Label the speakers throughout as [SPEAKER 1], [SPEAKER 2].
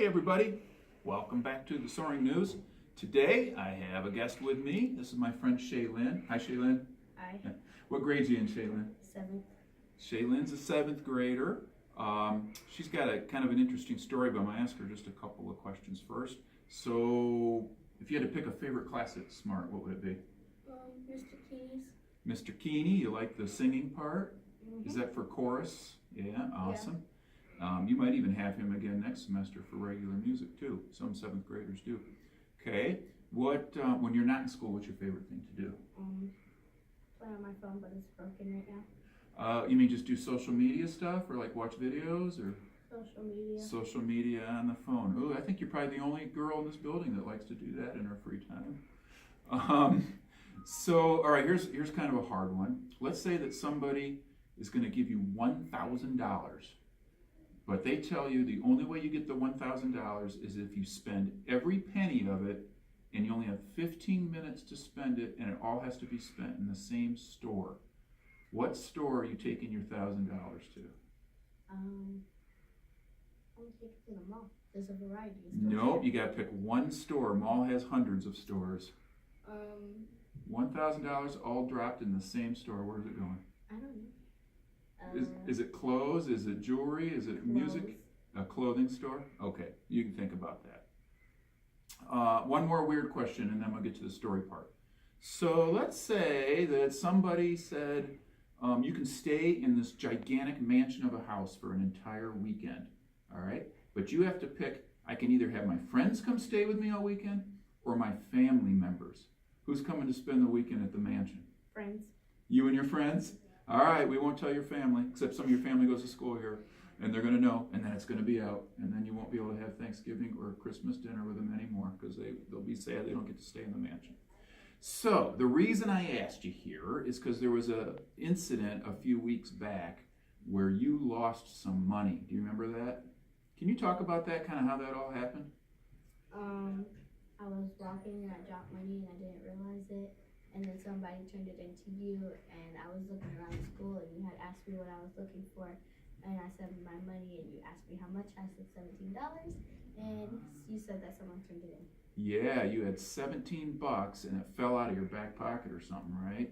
[SPEAKER 1] Hey everybody, welcome back to the Soaring News. Today I have a guest with me. This is my friend Shaylin. Hi Shaylin.
[SPEAKER 2] Hi.
[SPEAKER 1] What grade are you in, Shaylin?
[SPEAKER 2] 7th.
[SPEAKER 1] Shaylin's a 7th grader. She's got a kind of an interesting story, but I'm going to ask her just a couple of questions first. So, if you had to pick a favorite class at Smart, what would it be?
[SPEAKER 2] Mr. Keeney's.
[SPEAKER 1] Mr. Keeney, you like the singing part?
[SPEAKER 2] Mm-hmm.
[SPEAKER 1] Is that for chorus? Yeah, awesome. You might even have him again next semester for regular music too. Some 7th graders do. Okay, what when you're not in school, what's your favorite thing to do?
[SPEAKER 2] Play on my phone, but it's broken right now.
[SPEAKER 1] You mean just do social media stuff, or like watch videos, or
[SPEAKER 2] Social media.
[SPEAKER 1] social media on the phone? Oh, I think you're probably the only girl in this building that likes to do that in her free time. So, all right, here's kind of a hard one. Let's say that somebody is going to give you $1,000, but they tell you the only way you get the $1,000 is if you spend every penny of it, and you only have 15 minutes to spend it, and it all has to be spent in the same store. What store are you taking your $1,000 to?
[SPEAKER 2] I'm taking it to the mall. There's a variety of stores.
[SPEAKER 1] Nope, you got to pick one store. Mall has hundreds of stores. $1,000 all dropped in the same store. Where's it going?
[SPEAKER 2] I don't know.
[SPEAKER 1] Is it clothes? Is it jewelry? Is it music?
[SPEAKER 2] Clothes.
[SPEAKER 1] A clothing store? Okay, you can think about that. One more weird question, and then we'll get to the story part. So let's say that somebody said you can stay in this gigantic mansion of a house for an entire weekend, all right? But you have to pick, I can either have my friends come stay with me all weekend or my family members. Who's coming to spend the weekend at the mansion?
[SPEAKER 2] Friends.
[SPEAKER 1] You and your friends? All right, we won't tell your family, except some of your family goes to school here, and they're going to know, and then it's going to be out, and then you won't be able to have Thanksgiving or Christmas dinner with them anymore because they'll be sad they don't get to stay in the mansion. So the reason I asked you here is because there was an incident a few weeks back where you lost some money. Do you remember that? Can you talk about that, kind of how that all happened?
[SPEAKER 2] I was walking and I dropped money and I didn't realize it. And then somebody turned it into you, and I was looking around the school and you had asked me what I was looking for. And I said my money, and you asked me how much. I said $17, and you said that someone turned it in.
[SPEAKER 1] Yeah, you had $17 and it fell out of your back pocket or something, right?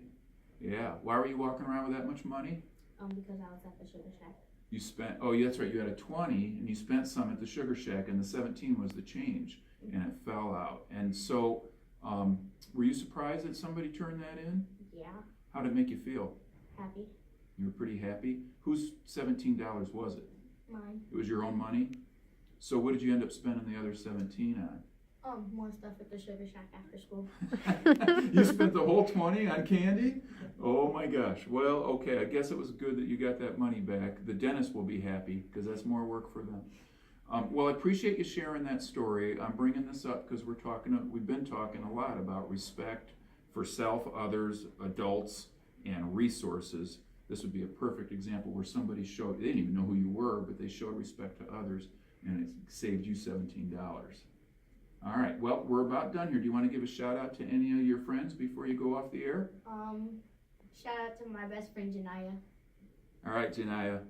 [SPEAKER 1] Yeah. Why were you walking around with that much money?
[SPEAKER 2] Because I was at the Sugar Shack.
[SPEAKER 1] You spent, oh, that's right, you had a 20 and you spent some at the Sugar Shack, and the 17 was the change, and it fell out. And so, were you surprised that somebody turned that in?
[SPEAKER 2] Yeah.
[SPEAKER 1] How did it make you feel?
[SPEAKER 2] Happy.
[SPEAKER 1] You were pretty happy? Whose $17 was it?
[SPEAKER 2] Mine.
[SPEAKER 1] It was your own money? So what did you end up spending the other 17 on?
[SPEAKER 2] More stuff at the Sugar Shack after school.
[SPEAKER 1] You spent the whole 20 on candy? Oh my gosh. Well, okay, I guess it was good that you got that money back. The dentist will be happy because that's more work for them. Well, I appreciate you sharing that story. I'm bringing this up because we've been talking a lot about respect for self, others, adults, and resources. This would be a perfect example where somebody they didn't even know who you were, but they showed respect to others, and it saved you $17. All right, well, we're about done here. Do you want to give a shout out to any of your friends before you go off the air?
[SPEAKER 2] Shout out to my best friend Janaya.
[SPEAKER 1] All right, Janaya.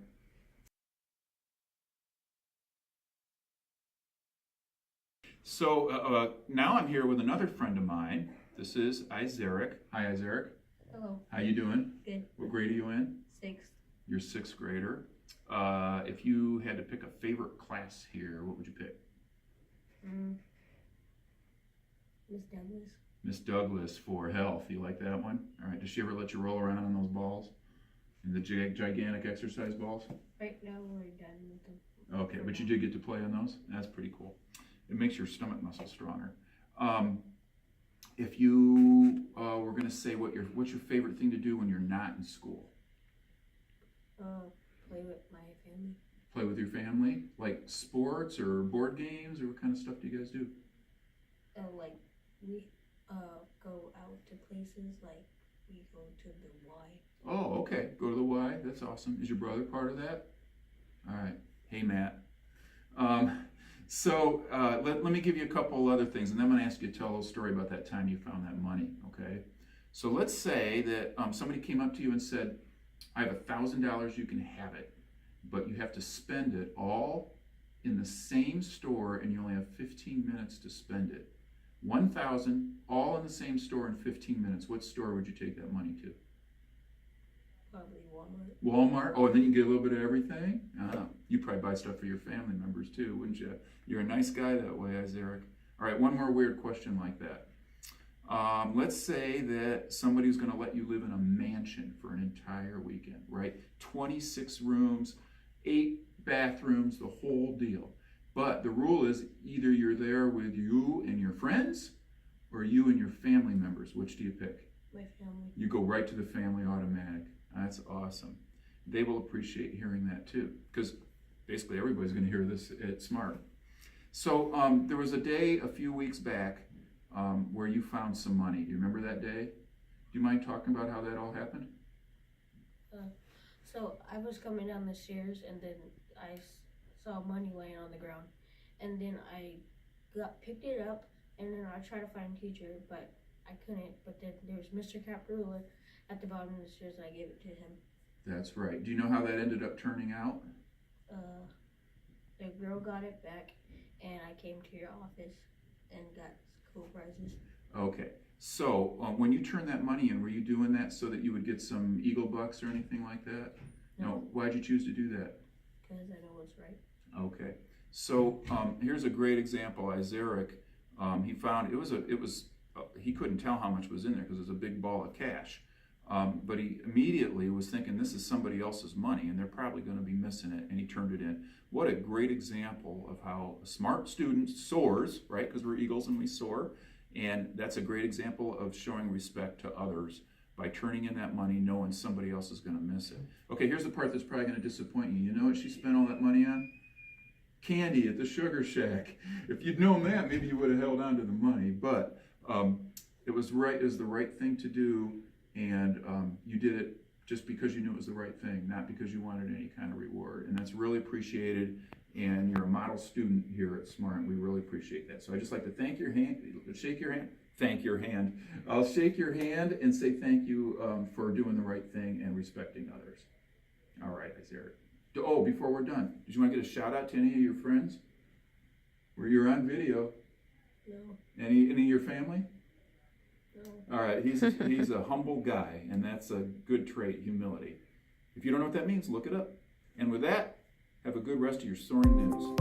[SPEAKER 1] So now I'm here with another friend of mine. This is Isaac. Hi, Isaac.
[SPEAKER 2] Hello.
[SPEAKER 1] How you doing?
[SPEAKER 2] Good.
[SPEAKER 1] What grade are you in?
[SPEAKER 2] 6th.
[SPEAKER 1] You're 6th grader. If you had to pick a favorite class here, what would you pick?
[SPEAKER 2] Miss Douglas.
[SPEAKER 1] Miss Douglas for health. You like that one? All right. Does she ever let you roll around on those balls? In the gigantic exercise balls?
[SPEAKER 2] Right now we're done with them.
[SPEAKER 1] Okay, but you did get to play on those? That's pretty cool. It makes your stomach muscle stronger. If you were going to say what's your favorite thing to do when you're not in school?
[SPEAKER 2] Play with my family.
[SPEAKER 1] Play with your family? Like sports or board games, or what kind of stuff do you guys do?
[SPEAKER 2] Like we go out to places, like we go to the Y.
[SPEAKER 1] Oh, okay. Go to the Y. That's awesome. Is your brother part of that? All right. Hey, Matt. So let me give you a couple other things, and then I'm going to ask you to tell a little story about that time you found that money, okay? So let's say that somebody came up to you and said, I have $1,000, you can have it, but you have to spend it all in the same store and you only have 15 minutes to spend it. 1,000 all in the same store in 15 minutes. What store would you take that money to?
[SPEAKER 3] Probably Walmart.
[SPEAKER 1] Walmart? Oh, and then you get a little bit of everything? You probably buy stuff for your family members too, wouldn't you? You're a nice guy that way, Isaac. All right, one more weird question like that. Let's say that somebody's going to let you live in a mansion for an entire weekend, right? 26 rooms, 8 bathrooms, the whole deal. But the rule is either you're there with you and your friends or you and your family members. Which do you pick?
[SPEAKER 3] My family.
[SPEAKER 1] You go right to the family automatic. That's awesome. They will appreciate hearing that too, because basically everybody's going to hear this at Smart. So there was a day a few weeks back where you found some money. Do you remember that day? Do you mind talking about how that all happened?
[SPEAKER 3] So I was coming down the stairs and then I saw money laying on the ground. And then I picked it up and then I tried to find a teacher, but I couldn't. But then there was Mr. Caprula at the bottom of the stairs and I gave it to him.
[SPEAKER 1] That's right. Do you know how that ended up turning out?
[SPEAKER 3] The girl got it back and I came to your office and got cool prizes.
[SPEAKER 1] Okay. So when you turned that money in, were you doing that so that you would get some Eagle Bucks or anything like that? No. Why'd you choose to do that?
[SPEAKER 3] Because I know what's right.
[SPEAKER 1] Okay. So here's a great example. Isaac, he found he couldn't tell how much was in there because it was a big ball of cash. But he immediately was thinking this is somebody else's money and they're probably going to be missing it, and he turned it in. What a great example of how a smart student soars, right? Because we're eagles and we soar. And that's a great example of showing respect to others by turning in that money knowing somebody else is going to miss it. Okay, here's the part that's probably going to disappoint you. You know what she spent all that money on? Candy at the Sugar Shack. If you'd known that, maybe you would have held on to the money. But it was right. It was the right thing to do, and you did it just because you knew it was the right thing, not because you wanted any kind of reward. And that's really appreciated. And you're a model student here at Smart. We really appreciate that. So I'd just like to shake your hand. I'll shake your hand and say thank you for doing the right thing and respecting others. All right, Isaac. Oh, before we're done, did you want to get a shout out to any of your friends? Where you're on video?
[SPEAKER 3] No.
[SPEAKER 1] Any of your family?
[SPEAKER 3] No.
[SPEAKER 1] All right, he's a humble guy, and that's a good trait, humility. If you don't know what that means, look it up. And with that, have a good rest of your soaring news.